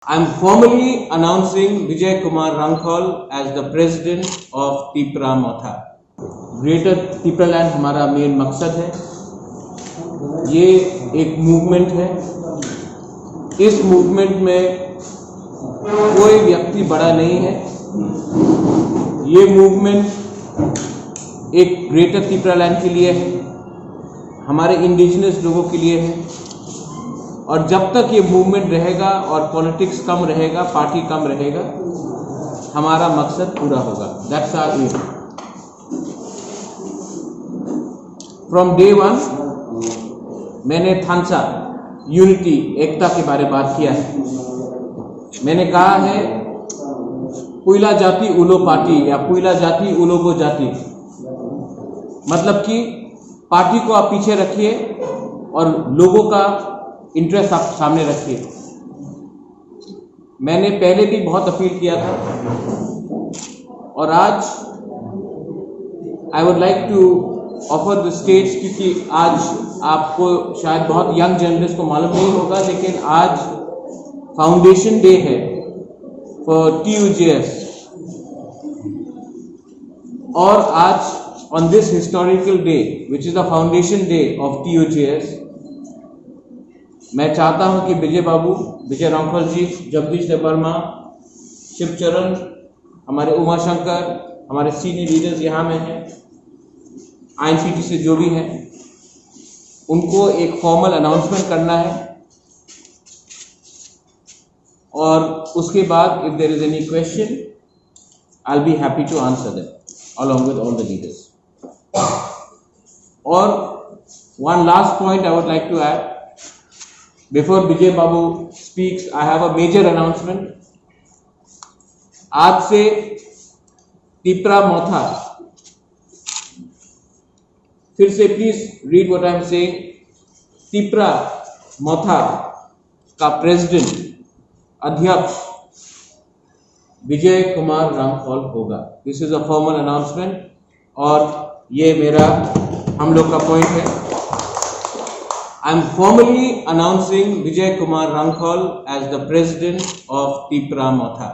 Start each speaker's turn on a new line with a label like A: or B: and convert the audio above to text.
A: I am formally announcing Vijay Kumar Rangkhol as the president of Tipra Motha. Greater Tipra land हमारा main मकसद है। ये एक movement है। इस मूवमेंट में कोई व्यक्ति बड़ा नहीं है। ये मूवमेंट एक ग्रेटर तिपरा लैंड के लिए है, हमारे इंडिजिनस लोगों के लिए है। और जब तक ये मूवमेंट रहेगा और पॉलिटिक्स कम रहेगा, पार्टी कम रहेगा, हमारा मकसद पूरा होगा। That's our aim. From day one मैंने थानसा यूनिटी, एकता के बारे में बात किया है। मैंने कहा है पुइला जाति उलो पार्टी या पुइला जाति उलोगो जाति, मतलब कि पार्टी को आप पीछे रखिए और लोगों का इंटरेस्ट आप सामने रखिए। मैंने पहले भी बहुत अपील किया था और आज I would like to offer the stage, क्योंकि आज आपको शायद बहुत यंग जर्नलिस्ट को मालूम नहीं होगा, लेकिन आज फाउंडेशन डे है फॉर TUJS। और आज on this historical day which is the foundation day of TUJS, मैं चाहता हूं कि विजय बाबू, विजय रांखल जी, जगदीश देवर्मा, शिवचरण, हमारे उमाशंकर, हमारे सीनियर लीडर्स यहाँ में हैं, INCT से जो भी हैं, उनको एक फॉर्मल अनाउंसमेंट करना है। और उसके बाद if there is any question I will be happy to answer them along with all the leaders. और one last point I would like to add. Before Vijay Babu speaks, I have a major announcement. आज से तिपरा मोथा, फिर से please read what I am saying, Tipra Motha का president, अध्यक्ष विजय कुमार रांखल होगा। This is a formal announcement और ये मेरा हम लोग का पॉइंट है। I am formally announcing Vijay Kumar Rangkhol as the president of Tipra Motha.